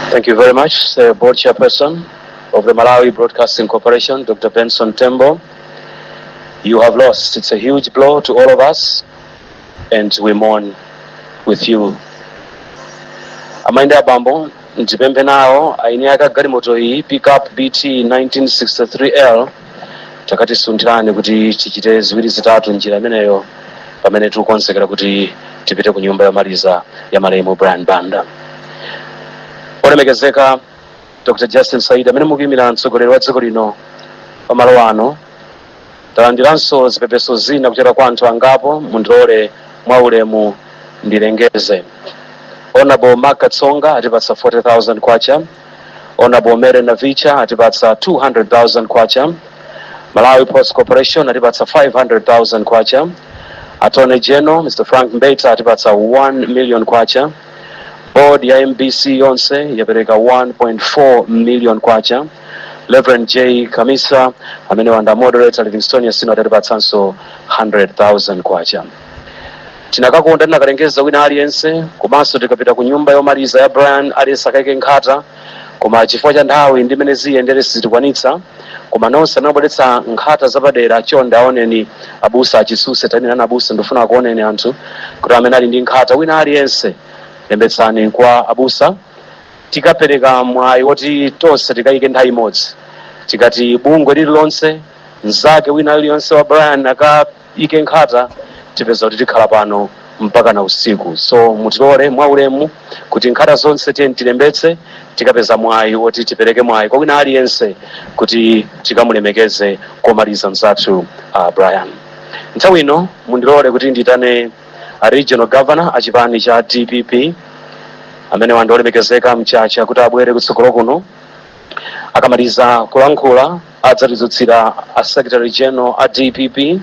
Thank you very much, the board chairperson of the Malawi Broadcasting Corporation, Dr. Benson Tembo. You have lost. It's a huge blow to all of us, and we mourn with you. Amainde abambo ntipemphe nawo aini akagalimoto iyi pickup BT 1963L takatisunthirani kuti tichite ziwiri zitatu njira imeneyo pamene tikukonzekera kuti tipite ku nyumba yomaliza ya malemu Brian Banda. Olemekezeka Dr. Justin Said amene mukuyimira mtsogoleri wa dziko lino pamalo ano, talandiranso zipepeso zina kuchera kwa anthu angapo, mundilole mwaulemu ndilengeze. Honorable Mark Tsonga atipatsa 40,000 kwacha. Honorable Mere Navicha atipatsa 200,000 kwacha. Malawi Ports Corporation atipatsa 500,000 kwacha. Attorney General Mr. Frank Mbeta atipatsa 1 million kwacha. Board ya MBC yonse yapereka 1.4 million kwacha. Reverend J. Kamisa amene wanda moderator Livingstone Synod atipatsanso 100,000 kwacha. Tinakakonda tinakalengeza wina aliyense komanso tikapita ku nyumba yomaliza ya Brian aliyense akaike nkhata, koma chifukwa cha nthawi ndi imene ziyendere sitikwanitsa, koma nonse anabweretsa nkhata zapadera chonde aoneni abusa achisuse tanena abusa ndifuna kuoneni anthu kuti amene ali ndi nkhata wina aliyense lembetsani kwa abusa. Tikapereka mwayi woti tonse tikaike nthawi imodzi, tikati bungwe lililonse mzake wina aliyonse wa Brian akaike nkhata tipeza kuti tikhala pano mpaka na usiku. So mutilole mwaulemu kuti nkhata zonse tilembetse tikapeza mwayi woti tipereke mwayi kwa wina aliyense kuti tikamulemekeze komaliza mzathu Brian. Nthawi ino mundilole kuti nditane a regional governor achipani cha DPP amene wandolemekezeka Mchamcha kuti abwere kutsogolo kuno. Akamaliza kulankhula adzatidzutsira a secretary general a DPP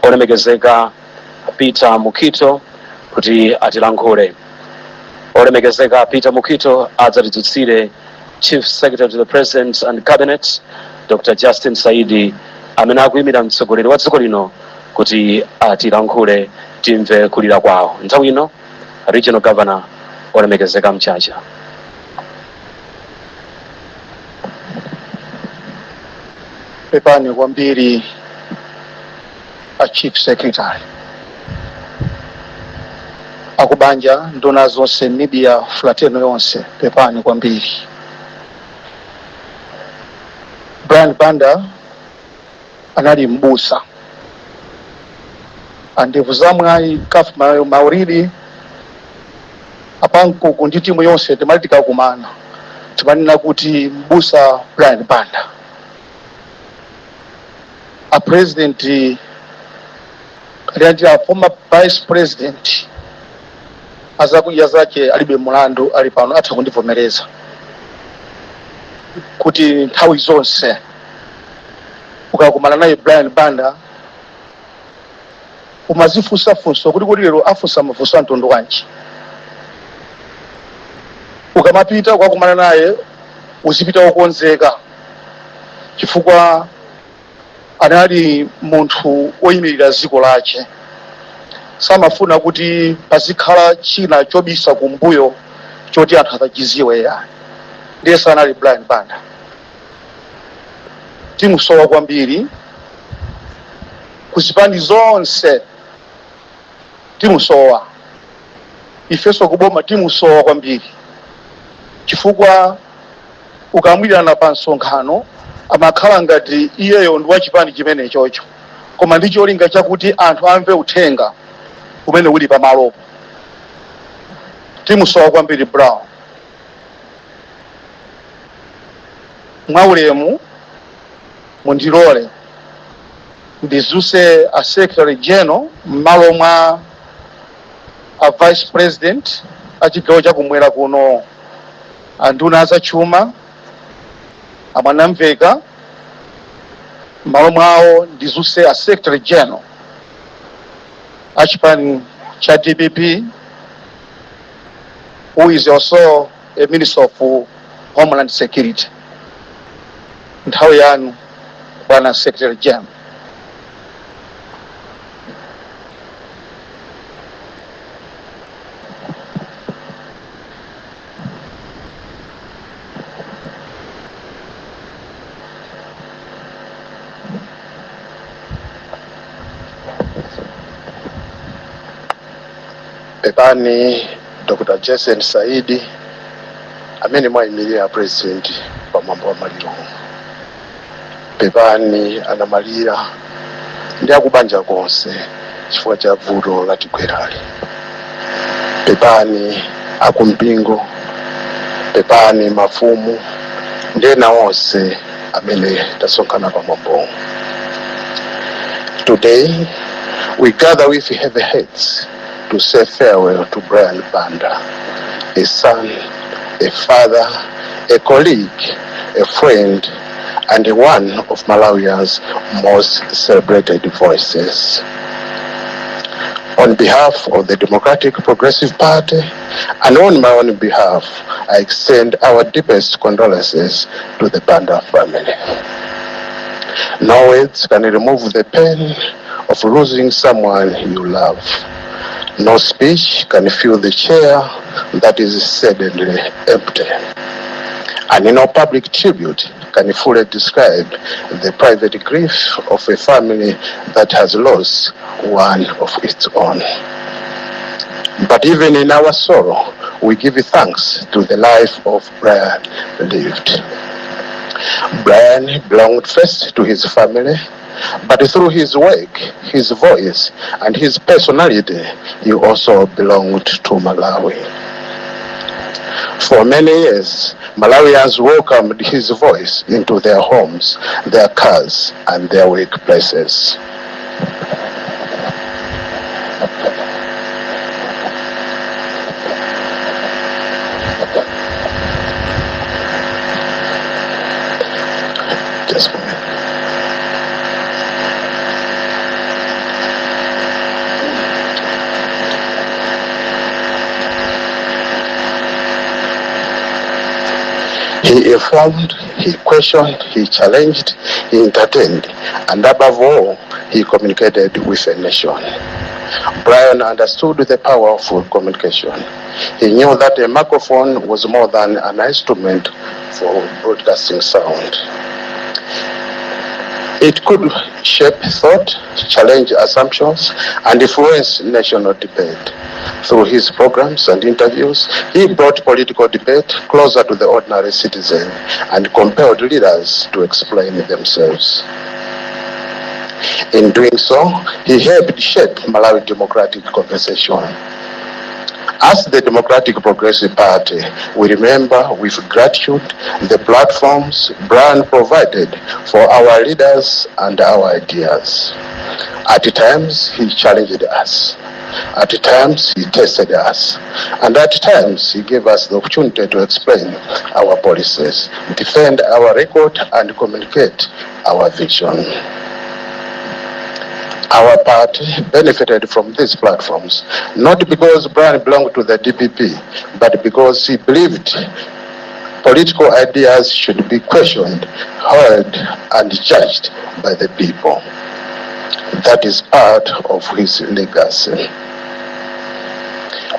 olemekezeka Peter Mukhito kuti atilankhule. Olemekezeka Peter Mukhito adzatidzutsire Chief Secretary to the President and Cabinet Dr. Justin Saidi amene akuyimira mtsogoleri wa dziko lino kuti atilankhule timve kulira kwawo. Nthawi ino regional governor olemekezeka Mchamcha. Pepani kwambiri a Chief Secretary. Akubanja ndona zonse media fraternal yonse pepani kwambiri. Brian Banda anali mbusa. Andevu zamwayi kafu mauridi apanko kundi timu yonse temalitika kumana. Timanena kuti mbusa Brian Banda. A president a former vice president azakuja zake alibe mulandu ali pano atha kundivomereza kuti nthawi zonse ukakumana naye Brian Banda umazifunsafunso kuti lero afunsa mafunso a mtundu wanji. Ukamapita ukakumana naye uzipita wokonzeka chifukwa anali munthu oyimirira dziko lache. Samafuna kuti pazikhala china chobisa kumbuyo choti anthu atachiziwe ya. Ndiye sanali Brian Banda. Timusowa kwambiri kuzipani zonse timusowa. Ifeso kuboma timusowa kwambiri chifukwa ukamwirana pa nsonkhano amakhala ngati iyeyo ndi wachipani chimene chocho, koma ndi cholinga chakuti anthu amve uthenga umene uli pamalopo. Timusowa kwambiri Brown. Mwaulemu mundilole ndizuse a secretary general m'malo mwa a vice president achigawo chakumwera kuno anduna azachuma amanamveka. M'malo mwawo ndizuse a secretary general achipani cha DPP who is also a minister of Homeland Security. Nthawi yanu bwana secretary general. pepani Dr. Jason Saidi amene mwayimirira president pamwamba wa maliro. Pepani anamalira ndi akubanja konse chifukwa cha vuto latigwerali. Pepani akumpingo, pepani mafumu ndi ena onse amene tasonkhana pamwambo. Today we gather with heavy heads to say farewell to Brian Banda, a son, a father, a colleague, a friend, and one of Malawians' most celebrated voices. On behalf of the Democratic Progressive Party and on my own behalf, I extend our deepest condolences to the Banda family. No words can remove the pain of losing someone you love. No speech can fill the chair that is suddenly empty. And no public tribute can fully describe the private grief of a family that has lost one of its own. But even in our sorrow, we give thanks to the life of Brian lived. Brian belonged first to his family, but through his work, his voice, and his personality, he also belonged to Malawi. For many years, Malawians welcomed his voice into their homes, their cars, and their workplaces. Just a minute. He informed, he questioned, he challenged, he entertained, and above all, he communicated with a nation. Brian understood the power of communication. He knew that a microphone was more than an instrument for broadcasting sound. It could shape thought, challenge assumptions, and influence national debate. Through his programs and interviews, he brought political debate closer to the ordinary citizen and compelled leaders to explain themselves. In doing so, he helped shape Malawi democratic conversation. As the Democratic Progressive Party, we remember with gratitude the platforms Brian provided for our leaders and our ideas. At times, he challenged us. At times, he tested us. And at times, he gave us the opportunity to explain our policies, defend our record, and communicate our vision. Our party benefited from these platforms, not because Brian belonged to the DPP, but because he believed political ideas should be questioned, heard, and judged by the people. That is part of his legacy.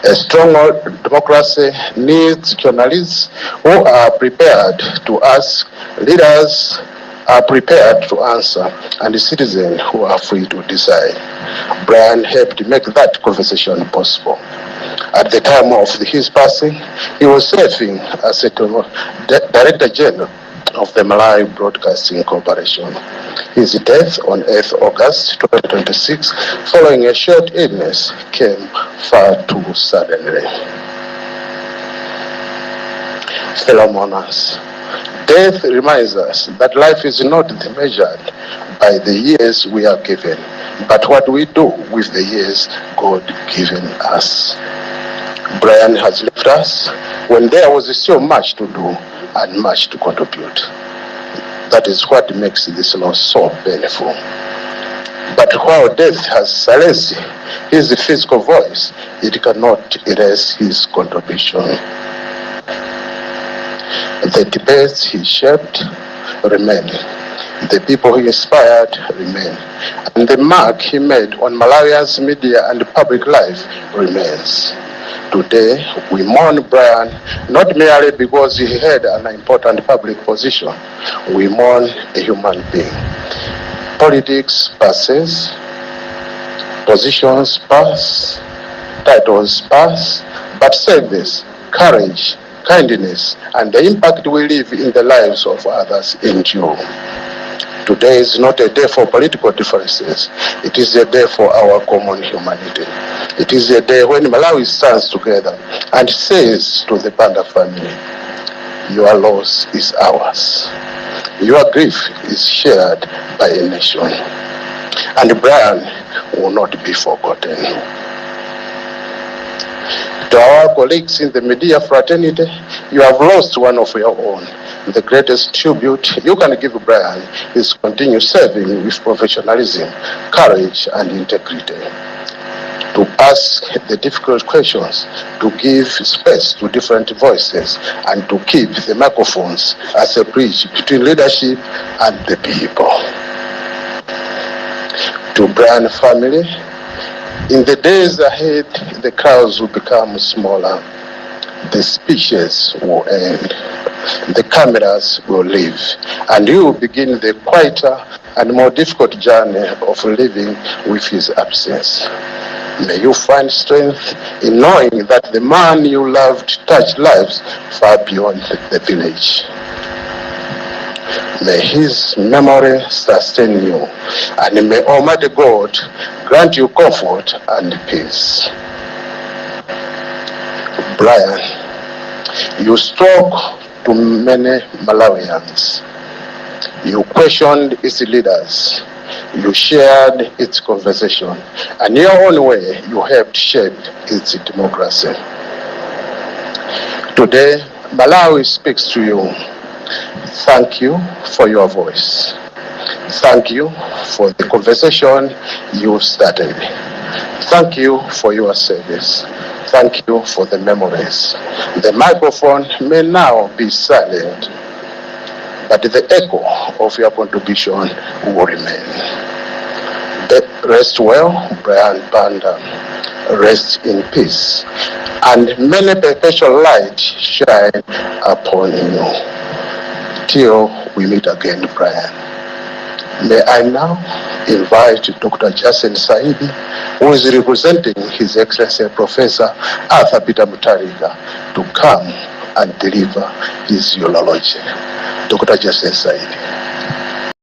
A strong democracy needs journalists who are prepared to ask, leaders are prepared to answer, and citizens who are free to decide. Brian helped make that conversation possible. At the time of his passing, he was serving as a Director General of the Malawi Broadcasting Corporation. His death on 8th August 2026, following a short illness, came far too suddenly. Fellow mourners, death reminds us that life is not measured by the years we are given, but what we do with the years God given us. Brian has left us when there was still much to do and much to contribute. That is what makes this loss so painful. But while death has silenced his physical voice, it cannot erase his contribution. The debates he shaped remain. The people he inspired remain. And the mark he made on Malawia's media and public life remains. Today, we mourn Brian not merely because he had an important public position. We mourn a human being. Politics passes, positions pass, titles pass, but service, courage, kindness, and the impact we leave in the lives of others endure. Today is not a day for political differences. It is a day for our common humanity. It is a day when Malawi stands together and says to the Banda family, your loss is ours. Your grief is shared by a nation. And Brian will not be forgotten. To our colleagues in the media fraternity, you have lost one of your own. The greatest tribute you can give Brian is continue serving with professionalism, courage, and integrity. To ask the difficult questions, to give space to different voices, and to keep the microphones as a bridge between leadership and the people. To Brian family, in the days ahead, the crowds will become smaller, the speeches will end, the cameras will leave, and you will begin the quieter and more difficult journey of living with his absence. May you find strength in knowing that the man you loved touched lives far beyond the village. May his memory sustain you, and may Almighty God grant you comfort and peace. Brian, you spoke to many Malawians. You questioned its leaders. You shared its conversation, and in your own way, you helped shape its democracy. Today, Malawi speaks to you. Thank you for your voice. Thank you for the conversation you started. Thank you for your service. Thank you for the memories. The microphone may now be silent, but the echo of your contribution will remain. Rest well, Brian Banda. Rest in peace, and many perpetual light shine upon you. Till we meet again, Brian. May I now invite Dr. Jason Saidi, who is representing His Excellency Professor Arthur Peter Mutharika, to come and deliver his eulogy. Dr. Jason Saidi.